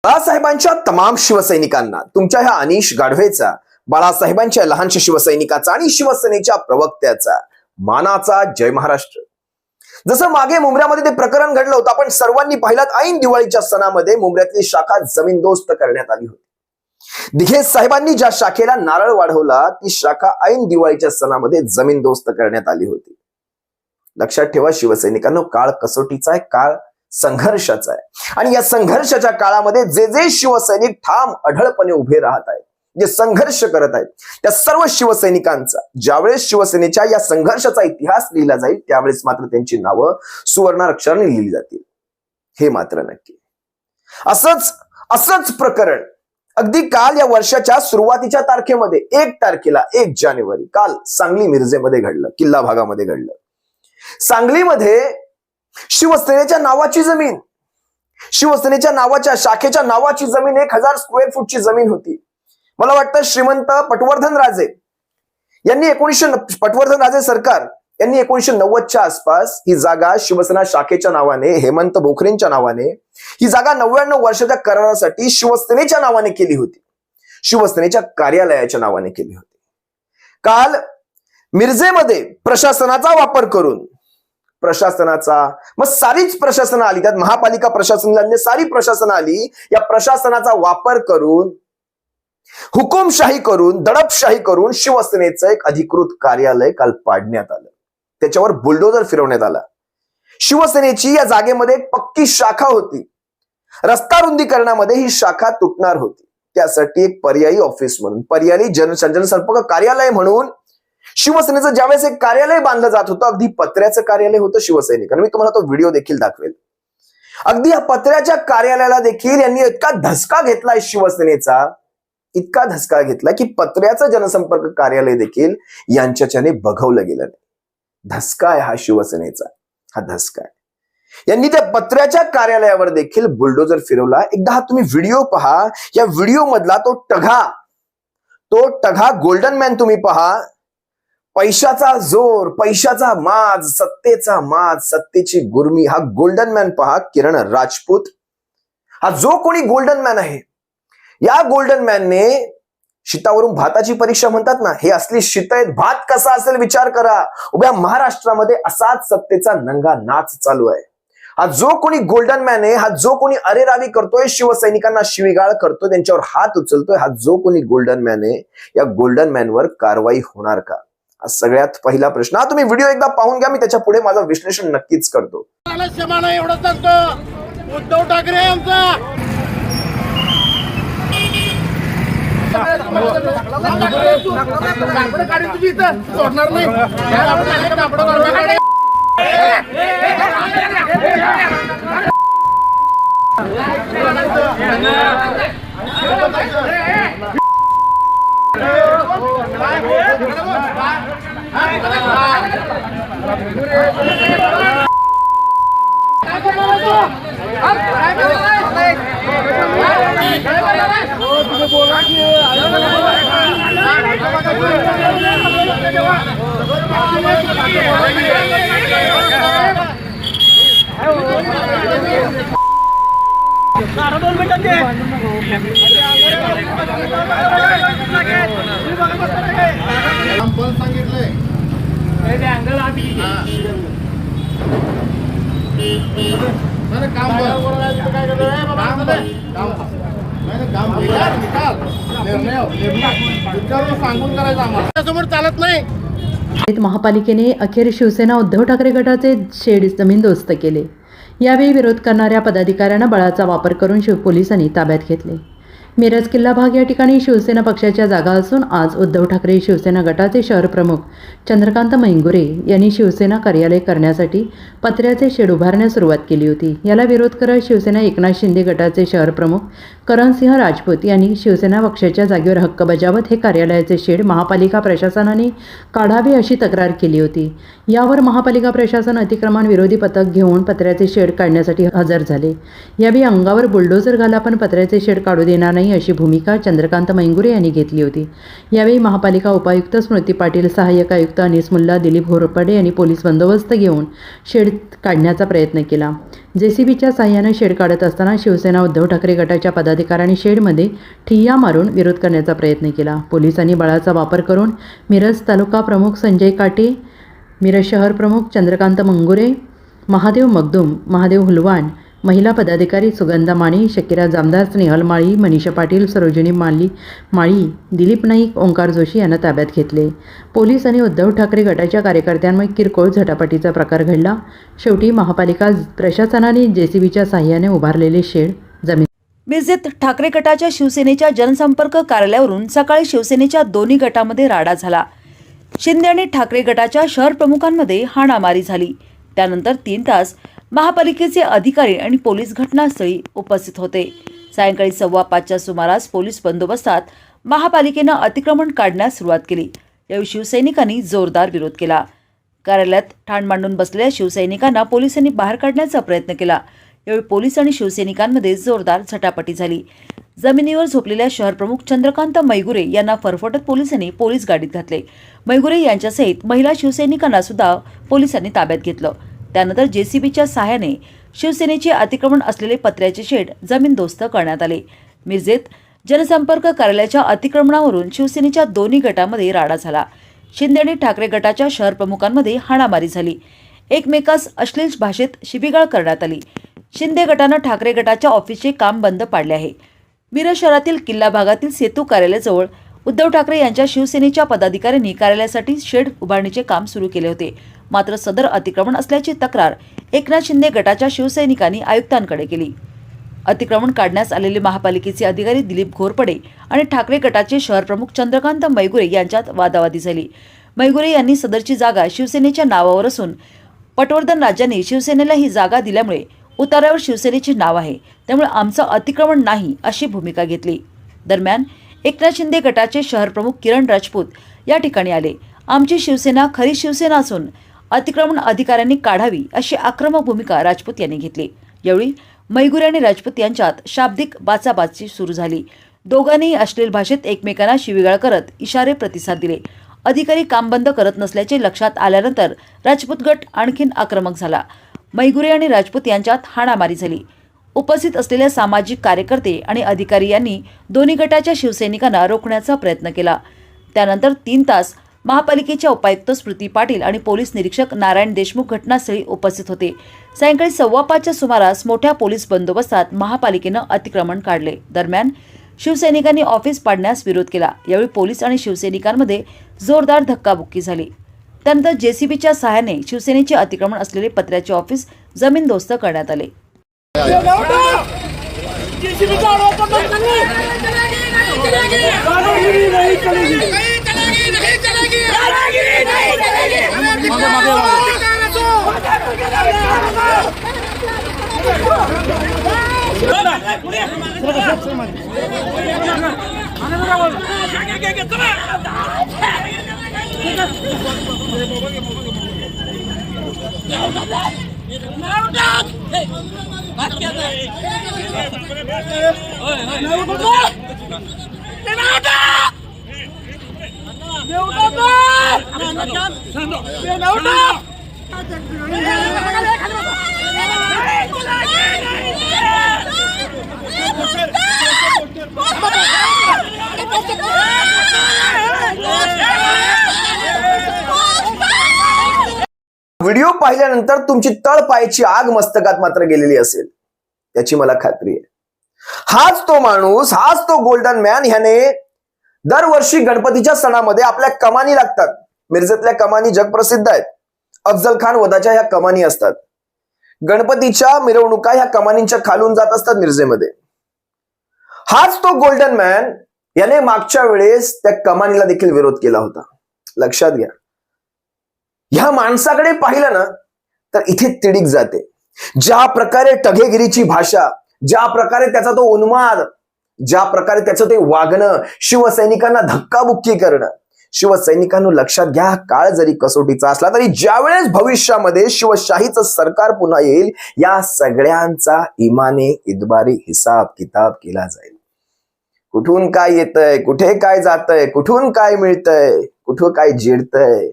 बाळासाहेबांच्या तमाम शिवसैनिकांना, तुमच्या ह्या अनिश गाढवेचा, बाळासाहेबांच्या लहानशा शिवसैनिकाचा आणि शिवसेनेच्या प्रवक्त्याचा मानाचा जय महाराष्ट्र। जसं मागे मुंब्र्यामध्ये ते प्रकरण घडलं होतं, आपण सर्वांनी पाहिलात। ऐन दिवाळीच्या सणामध्ये मुंब्र्यातली शाखा जमीनदोस्त करण्यात आली होती। दिघे साहेबांनी ज्या शाखेला नारळ वाढवला, ती शाखा ऐन दिवाळीच्या सणामध्ये जमीनदोस्त करण्यात आली होती। लक्षात ठेवा शिवसैनिकांनो, काळ कसोटीचा आहे, काळ संघर्षाचा आहे। आणि या संघर्षाच्या काळामध्ये जे जे शिवसैनिक ठाम अढळपणे उभे राहत आहेत, जे संघर्ष करत आहेत, त्या सर्व शिवसैनिकांचा ज्यावेळेस शिवसेनेच्या या संघर्षाचा इतिहास लिहिला जाईल, त्यावेळेस मात्र त्यांची नावं सुवर्णाक्षराने लिहिली जातील, हे मात्र नक्की। असंच प्रकरण अगदी काल या वर्षाच्या सुरुवातीच्या तारखेमध्ये 1 तारखेला 1 जानेवारी काल सांगली मिरजेमध्ये घडलं, किल्ला भागामध्ये घडलं। सांगलीमध्ये शिवसेनेच्या नावाची जमीन, शिवसेनेच्या नावाच्या शाखेच्या नावाची जमीन 1000 स्क्वेअर फूटची जमीन होती। मला वाटतं श्रीमंत पटवर्धन राजे यांनी पटवर्धन राजे सरकार यांनी 1990च्या आसपास ही जागा शिवसेना शाखेच्या नावाने, हेमंत बोखरेंच्या नावाने ही जागा 99 वर्षाच्या करारासाठी शिवसेनेच्या नावाने केली होती, शिवसेनेच्या कार्यालयाच्या नावाने केली होती। काल मिरजेमध्ये प्रशासनाचा वापर करून, मग सारीच प्रशासन आली, त्यात महापालिका प्रशासन, सारी प्रशासन आली, या प्रशासनाचा वापर करून, हुकुमशाही करून, दडपशाही करून शिवसेनेचं एक अधिकृत कार्यालय काल पाडण्यात आलं, त्याच्यावर बुलडोजर फिरवण्यात आला। शिवसेनेची या जागेमध्ये एक पक्की शाखा होती, रस्ता रुंदीकरणामध्ये ही शाखा तुटणार होती, त्यासाठी एक पर्यायी ऑफिस म्हणून, पर्यायी जनसंपर्क कार्यालय म्हणून शिवसेनेचं ज्यावेळेस एक कार्यालय बांधलं जात होतं, अगदी पत्र्याचं कार्यालय होतं शिवसैनिकांना, मी तुम्हाला तो व्हिडिओ देखील दाखवेल। अगदी या पत्र्याच्या कार्यालयाला देखील यांनी इतका धसका घेतलाय शिवसेनेचा, इतका धसका घेतला की पत्र्याचं जनसंपर्क कार्यालय देखील यांच्याच्याने बघवलं गेलं नाही। धसका आहे हा शिवसेनेचा, हा धसका आहे। यांनी त्या पत्र्याच्या कार्यालयावर देखील बुलडोजर फिरवला। एकदा हा तुम्ही व्हिडिओ पहा, या व्हिडिओ मधला तो टघा गोल्डन मॅन तुम्ही पहा। पैशाचा जोर, पैशाचा माज, सत्तेचा माज, सत्तेची गुर्मी, हा गोल्डन मॅन पहा, किरण राजपूत। हा जो कोणी गोल्डन मॅन आहे, या गोल्डन मॅनने शीतावरून भाताची परीक्षा म्हणतात ना, हे असली शीत आहेत, भात कसा असेल विचार करा। उभ्या महाराष्ट्रामध्ये असाच सत्तेचा नंगा नाच चालू आहे। हा जो कोणी गोल्डन मॅन आहे, हा जो कोणी अरेरावी करतोय, शिवसैनिकांना शिवीगाळ करतोय, त्यांच्यावर हात उचलतोय, हा जो कोणी गोल्डन मॅन आहे, या गोल्डन मॅनवर कारवाई होणार का? हा सगळ्यात पहिला प्रश्न। हा तुम्ही व्हिडिओ एकदा पाहून घ्या, मी त्याच्या पुढे माझं विश्लेषण नक्कीच करतो। एवढं सांगतो, उद्धव ठाकरे आमचा सोडणार नाही। चालत नाही। महापालिकेने अखेर शिवसेना उद्धव ठाकरे गटाचे शेड जमीनदोस्त केले। यावेळी विरोध करणाऱ्या पदाधिकाऱ्यांना बळाचा वापर करून पोलिसांनी ताब्यात घेतले। मिरज किल्ला भाग या ठिकाणी शिवसेना पक्षाच्या जागा असून आज उद्धव ठाकरे शिवसेना गटाचे शहर प्रमुख चंद्रकांत मैंगुरे यांनी शिवसेना कार्यालय करण्यासाठी पत्र्याचे शेड उभारण्यास सुरुवात केली होती। याला विरोध करत शिवसेना एकनाथ शिंदे गटाचे शहर प्रमुख करणसिंह राजपूत यांनी शिवसेना पक्षाच्या जागेवर हक्क बजावत हे कार्यालयाचे शेड महापालिका प्रशासनाने काढावे अशी तक्रार केली होती। यावर महापालिका प्रशासन अतिक्रमण विरोधी पथक घेऊन पत्र्याचे शेड काढण्यासाठी हजर झाले। यावेळी अंगावर बुलडोजर घाला पण पत्र्याचे शेड काढू देणार नाही नाही अशी भूमिका चंद्रकांत मैंगुरे यांनी घेतली होती. यावेळी महापालिका उपायुक्त स्मृती पाटील, सहाय्यक आयुक्त अनिस मुल्ला, दिलीप घोरपडे यांनी पोलीस बंदोबस्त घेऊन शेड काढण्याचा प्रयत्न केला. JCBच्या साहाय्याने शेड काढत असताना शिवसेना उद्धव ठाकरे गटाच्या पदाधिकाऱ्यांनी शेडमध्ये ठिय्या मारून विरोध करण्याचा प्रयत्न केला. पोलिसांनी बळाचा वापर करून मिरज तालुका प्रमुख संजय काटे, मिरज शहर प्रमुख चंद्रकांत मंगुरे, महादेव मगदूम, महादेव हुलवाण, महिला पदाधिकारी सुगंधा माळी, शकिरा जामदार, स्नेहल माळी, मनीषा पाटील, सरोजिनी माळी, दिलीप नाईक, ओंकार जोशी यांना ताब्यात घेतले. पोलीस आणि उद्धव ठाकरे गटाच्या कार्यकर्त्यांमध्ये किरकोळ झटापटीचा प्रकार घडला. शेवटी महापालिका प्रशासनाने JCBच्या साहाय्याने उभारलेले शेड जमीन मिरजेत ठाकरे गटाच्या शिवसेनेच्या जनसंपर्क कार्यालयावरून सकाळी शिवसेनेच्या दोन्ही गटामध्ये राडा झाला. शिंदे आणि ठाकरे गटाच्या शहर प्रमुखांमध्ये हाणामारी झाली. त्यानंतर 3 तास महापालिकेचे अधिकारी आणि पोलीस घटनास्थळी उपस्थित होते. सायंकाळी 5:15च्या सुमारास पोलीस बंदोबस्तात महापालिकेनं अतिक्रमण काढण्यास सुरुवात केली. यावेळी शिवसैनिकांनी जोरदार विरोध केला. कार्यालयात ठाण मांडून बसलेल्या शिवसैनिकांना पोलिसांनी बाहेर काढण्याचा प्रयत्न केला. यावेळी पोलीस आणि शिवसैनिकांमध्ये जोरदार झटापटी झाली. जमिनीवर झोपलेल्या शहरप्रमुख चंद्रकांत मैगुरे यांना फरफटत पोलिसांनी पोलीस गाडीत घातले. मैगुरे यांच्यासहित महिला शिवसैनिकांना सुद्धा पोलिसांनी ताब्यात घेतलं. त्यानंतर JCBच्या सहाय्याने शिवसेनेचे अतिक्रमण असलेले पत्र्याचे शेड जमीनदोस्त करण्यात आले. मिरजेत जनसंपर्क कार्यालयाच्या अतिक्रमणावरून शिवसेनेच्या दोन्ही गटामध्ये राडा झाला. शिंदे आणि ठाकरे गटाच्या शहर प्रमुखांमध्ये हाणामारी झाली. एकमेकास अश्लील भाषेत शिवीगाळ करण्यात आली. शिंदे गटानं ठाकरे गटाच्या ऑफिसचे काम बंद पाडले आहे. मिरज शहरातील किल्ला भागातील सेतू कार्यालयाजवळ उद्धव ठाकरे यांच्या शिवसेनेच्या पदाधिकाऱ्यांनी कार्यालयासाठी शेड उभारणीचे काम सुरू केले होते. मात्र सदर अतिक्रमण असल्याची तक्रार एकनाथ शिंदे गटाच्या शिवसैनिकांनी आयुक्तांकडे केली. अतिक्रमण काढण्यास आलेले महापालिकेचे अधिकारी दिलीप घोरपडे आणि ठाकरे गटाचे शहरप्रमुख चंद्रकांत मैगुरे यांच्यात वादावादी झाली. मैगुरे यांनी सदरची जागा शिवसेनेच्या नावावर असून पटवर्धन राजांनी शिवसेनेला ही जागा दिल्यामुळे उतार्यावर शिवसेनेचे नाव आहे, त्यामुळे आमचं अतिक्रमण नाही अशी भूमिका घेतली. दरम्यान एकनाथ शिंदे गटाचे शहरप्रमुख किरण राजपूत या ठिकाणी आले. आमची शिवसेना खरी शिवसेना असून अतिक्रमण अधिकाऱ्यांनी काढावी अशी आक्रमक भूमिका राजपूत यांनी घेतली. यावेळी मैगुरे आणि राजपूत यांच्यात शाब्दिक बाचाबाची सुरू झाली. दोघांनीही अश्लील भाषेत एकमेकांना शिवीगाळ करत इशारे प्रतिसाद दिले. अधिकारी काम बंद करत नसल्याचे लक्षात आल्यानंतर राजपूत गट आणखीन आक्रमक झाला. मैगुरे आणि राजपूत यांच्यात हाणामारी झाली. उपस्थित असलेल्या सामाजिक कार्यकर्ते आणि अधिकारी यांनी दोन्ही गटाच्या शिवसैनिकांना रोखण्याचा प्रयत्न केला. त्यानंतर 3 तास महापालिकेच्या उपायुक्त स्मृती पाटील आणि पोलीस निरीक्षक नारायण देशमुख घटनास्थळी उपस्थित होते. सायंकाळी 5:15च्या सुमारास मोठ्या पोलीस बंदोबस्तात महापालिकेनं अतिक्रमण काढले. दरम्यान शिवसैनिकांनी ऑफिस पाडण्यास विरोध केला. यावेळी पोलीस आणि शिवसैनिकांमध्ये जोरदार धक्काबुक्की झाली. त्यानंतर JCBच्या सहाय्याने शिवसेनेचे अतिक्रमण असलेले पत्र्याचे ऑफिस जमीनदोस्त करण्यात आले. व्हिडिओ पाहिल्यानंतर तुमची तळपायाची आग मस्तकात मात्र गेलेली असेल याची मला खात्री आहे. हाच तो माणूस, हाच तो गोल्डन मॅन. ह्याने दरवर्षी गणपतीच्या सणामध्ये आपल्या कमानी लागतात. मिरजेतल्या कमानी जगप्रसिद्ध आहेत. अफजल खान वधाच्या ह्या कमानी असतात. गणपतीच्या मिरवणुका ह्या कमानींच्या खालून जात असतात मिरजेमध्ये. हाच तो गोल्डन मॅन. याने मागच्या वेळेस त्या कमानीला देखील विरोध केला होता. लक्षात घ्या, ह्या माणसाकडे पाहिलं ना तर इथे तिडीक जाते. ज्या प्रकारे टगेगिरीची भाषा, ज्या प्रकारे त्याचा तो उन्माद, ज्या प्रकारे त्याचं ते वागणं, शिवसैनिकांना धक्काबुक्की करणं. शिवसैनिकांनो लक्षात घ्या, काळ जरी कसोटीचा असला तरी ज्यावेळेस भविष्यामध्ये शिवशाहीचं सरकार पुन्हा येईल, या सगळ्यांचा इमाने इतबारी हिसाब किताब केला जाईल. कुठून काय येतंय, कुठे काय जातंय, कुठून काय मिळतंय, कुठं काय जिरतंय,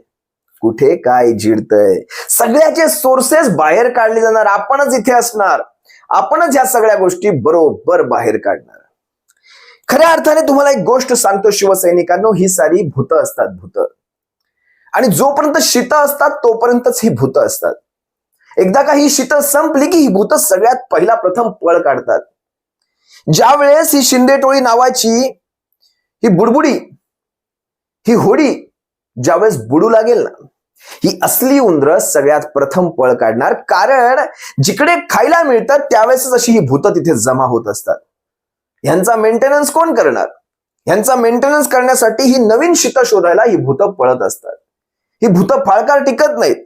कुठे काय जिरतंय, सगळ्याचे सोर्सेस बाहेर काढले जाणार. आपणच इथे असणार, आपणच ह्या सगळ्या गोष्टी बरोबर बाहेर काढणार. खऱ्या अर्थाने तुम्हाला एक गोष्ट सांगतो शिवसैनिकांनो, ही सारी भूत असतात, भूत. आणि जोपर्यंत शीत असतात तोपर्यंतच ही भूत असतात. एकदा का ही शीत संपली की ही भूत सगळ्यात पहिला प्रथम पळ काढतात. ज्या वेळेस ही शिंदे टोळी नावाची ही बुडबुडी, ही होडी ज्यावेळेस बुडू लागेल ना, ही असली उंदरं सगळ्यात प्रथम पळ काढणार. कारण जिकडे खायला मिळतात त्यावेळेस अशी ही भूत तिथे जमा होत असतात. ह्यांचा मेंटेनन्स कोण करणार? ह्यांचा मेंटेनन्स करण्यासाठी ही नवीन शीत शोधायला ही भूत पळत असतात. ही भूत फाळकार टिकत नाहीत.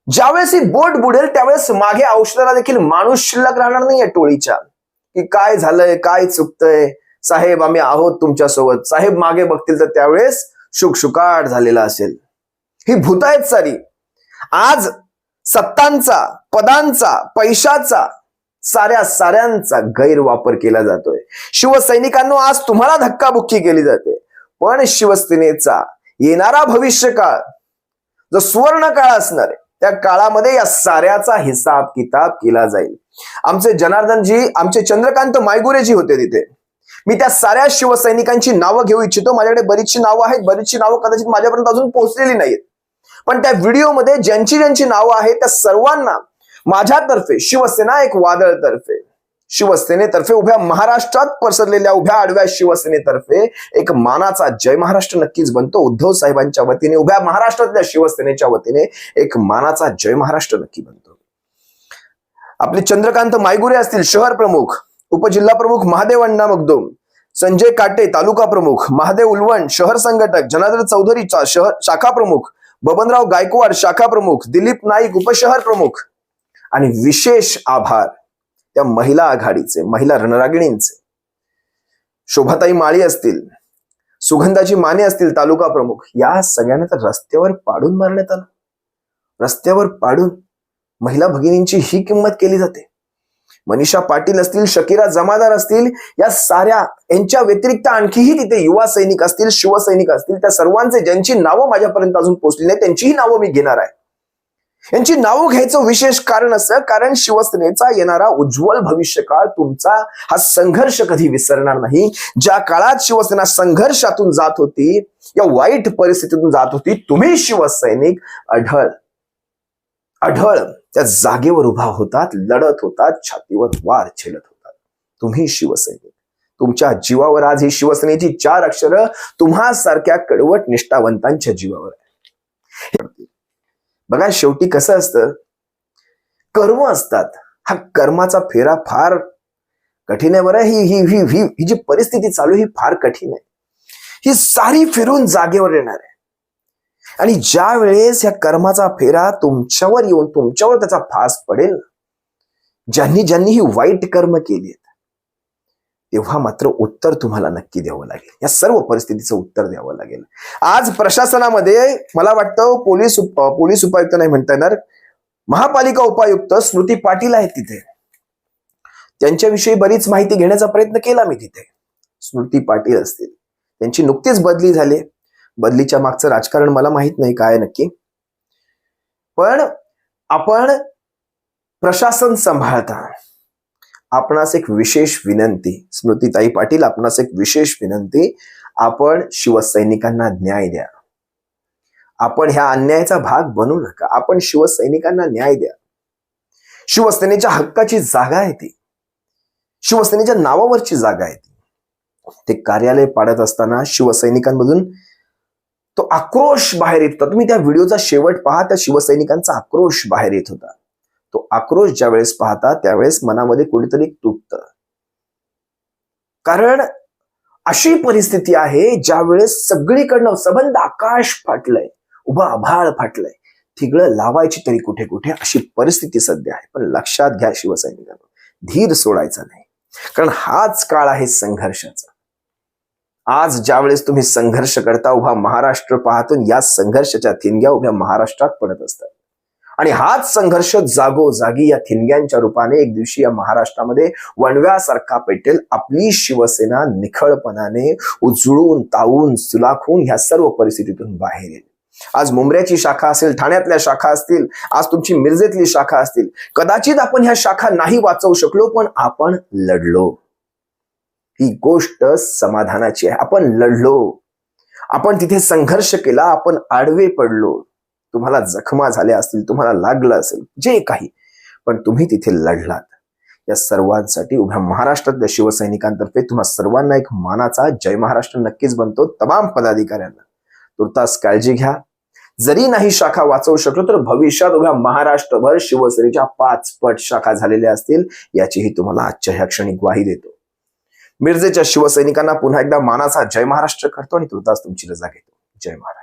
ज्यावेळेस ही बोट बुडेल त्यावेळेस मागे औषधाला देखील माणूस शिल्लक राहणार नाही या टोळीच्या, की काय झालंय, काय चुकतंय, साहेब आम्ही आहोत तुमच्या सोबत. साहेब मागे बघतील तर त्यावेळेस शुकशुकाट झालेला असेल. ही भूत आहेत सारी. आज सत्तांचा, पदांचा, पैशाचा, साऱ्यांचा गैरवापर केला जातोय. शिवसैनिकांनो, आज तुम्हाला धक्काबुक्की केली जाते, पण शिवसेनेचा येणारा भविष्य काळ जो सुवर्ण काळ असणार आहे त्या काळामध्ये या साऱ्याचा हिसाब किताब केला जाईल. आमचे जनार्दनजी, आमचे चंद्रकांत मायगुरेजी होते तिथे. मी त्या साऱ्या शिवसैनिकांची नावं घेऊ इच्छितो. माझ्याकडे बरीचशी नावं आहेत, बरीचशी नावं कदाचित माझ्यापर्यंत अजून पोहोचलेली नाहीत. पण त्या व्हिडिओमध्ये ज्यांची ज्यांची नावं आहेत त्या सर्वांना माझ्यातर्फे, शिवसेना एक वादळतर्फे, शिवसेनेतर्फे, उभ्या महाराष्ट्रात पसरलेल्या उभ्या आडव्या शिवसेनेतर्फे एक मानाचा जय महाराष्ट्र नक्कीच बनतो. उद्धव साहेबांच्या वतीने, उभ्या महाराष्ट्रातल्या शिवसेनेच्या वतीने एक मानाचा जय महाराष्ट्र नक्की बनतो. आपले चंद्रकांत मायगुरे असतील शहर प्रमुख, उपजिल्हा प्रमुख महादेव अण्णा मगदूम, संजय काटे तालुका प्रमुख, महादेव उलवण शहर संघटक, जनार्दन चौधरी शहर शाखा प्रमुख, बबनराव गायकवाड शाखा प्रमुख, दिलीप नाईक उपशहर प्रमुख. आणि विशेष आभार त्या महिला आघाडीचे, महिला रणरागिणींचे, शोभाताई माळी असतील, सुगंधाजी माने असतील तालुका प्रमुख. या सगळ्यांना तर रस्त्यावर पाडून मारण्यात आलं. रस्त्यावर पाडून महिला भगिनींची ही किंमत केली जाते. मनीषा पाटील असतील, शकीरा जमादार असतील, या साऱ्या यांच्या व्यतिरिक्त आणखीही तिथे युवा सैनिक असतील, शिवसैनिक असतील, त्या सर्वांचे ज्यांची नावं माझ्यापर्यंत अजून पोहोचली नाही त्यांचीही नावं मी घेणार आहे. यांची नावं घ्यायचं विशेष कारण असं, कारण शिवसेनेचा येणारा उज्ज्वल भविष्यकाळ तुमचा हा संघर्ष कधी विसरणार नाही. ज्या काळात शिवसेना संघर्षातून जात होती, या वाईट परिस्थितीतून जात होती, तुम्ही शिवसैनिक अढळ त्या जागेवर उभा होतात, लढत होतात, छातीवर वार झेलत होतात. तुम्ही शिवसैनिक, तुमच्या जीवावर आज ही शिवसेनेची 4 अक्षरं तुम्हा सारख्या कडवट निष्ठावंतांच्या जीवावर आहे. बघा, शेवटी कसं असतं, कर्म असतात. हा कर्माचा फेरा फार कठीण आहे बरं. ही जी परिस्थिती चालू ही फार कठीण आहे. ही सारी फिरून जागेवर येणार आहे. आणि ज्या वेळेस या कर्माचा फेरा तुमच्यावर येऊन तुमच्यावर त्याचा फास पडेल, ज्यांनी ही वाईट कर्म केली, तेव्हा मात्र उत्तर तुम्हाला नक्की द्यावं लागेल. या सर्व परिस्थितीचं उत्तर द्यावं लागेल. आज प्रशासनामध्ये मला वाटतं पोलीस उपायुक्त नाही म्हणता येणार, महापालिका उपायुक्त स्मृती पाटील आहेत तिथे. त्यांच्याविषयी बरीच माहिती घेण्याचा प्रयत्न केला मी तिथे. स्मृती पाटील असतील, त्यांची नुकतीच बदली झाली. बदलीच्या मागचं राजकारण मला माहित नाही काय नक्की, पण आपण प्रशासन सांभाळता आपणास एक विशेष विनंती, स्मृतीताई पाटील आपणास एक विशेष विनंती, आपण शिवसैनिकांना न्याय द्या. आपण ह्या अन्यायाचा भाग बनू नका. आपण शिवसैनिकांना न्याय द्या. शिवसेनेच्या हक्काची जागा आहे ती, शिवसेनेच्या नावावरची जागा आहे ती. ते कार्यालय पाडत असताना शिवसैनिकांमधून तो आक्रोश बाहेर येत होता. तुम्ही त्या व्हिडिओचा शेवट पहा, त्या शिवसैनिकांचा आक्रोश बाहेर येत होता. तो आक्रोश ज्या वेळेस पाहता त्यावेळेस मनामध्ये कुठेतरी तुटतं. कारण अशी परिस्थिती आहे ज्या वेळेस सगळीकडनं सबंध आकाश फाटलंय, उभं आभाळ फाटलंय, ठिगळं लावायची तरी कुठे कुठे अशी परिस्थिती सध्या आहे. पण लक्षात घ्या शिवसैनिकांनो, धीर सोडायचा नाही, कारण हाच काळ आहे संघर्षाचा. आज ज्या वेळेस तुम्ही संघर्ष करता, उभा महाराष्ट्र पाहतो, या संघर्षाच्या ठिणग्या उभ्या महाराष्ट्रात पडत असतात. आणि हाच संघर्ष जागोजागी या ठिणग्यांच्या रूपाने एक दिवशी या महाराष्ट्रामध्ये वणव्यासारखा पेटेल. आपली शिवसेना निखळपणाने उजळून तावून सुलाखून ह्या सर्व परिस्थितीतून बाहेर येईल. आज मुंबऱ्याची शाखा असेल, ठाण्यातल्या शाखा असतील, आज तुमची मिरजेतली शाखा असतील. कदाचित आपण ह्या शाखा नाही वाचवू शकलो, पण आपण लढलो. ही गोष्ट समाधानाची आहे. आपण लढलो, आपण तिथे संघर्ष केला, आपण आडवे पडलो. तुम्हाला जखमा झाल्या असतील, तुम्हाला लागलं असेल, जे काही, पण तुम्ही तिथे लढलात. या सर्वांसाठी उभ्या महाराष्ट्रातल्या शिवसैनिकांतर्फे तुम्हा सर्वांना एक मानाचा जय महाराष्ट्र नक्कीच बनतो. तमाम पदाधिकाऱ्यांना तुर्तास काळजी घ्या. जरी नाही शाखा वाचवू शकलो तर भविष्यात उभ्या महाराष्ट्रभर शिवसेनेच्या 5 पट शाखा झालेल्या असतील, याचीही तुम्हाला आजच्या ह्या क्षणी ग्वाही देतो. मिरजेच्या शिवसैनिकांना पुन्हा एकदा मानाचा जय महाराष्ट्र करतो आणि तुर्तास तुमची रजा घेतो. जय महाराष्ट्र.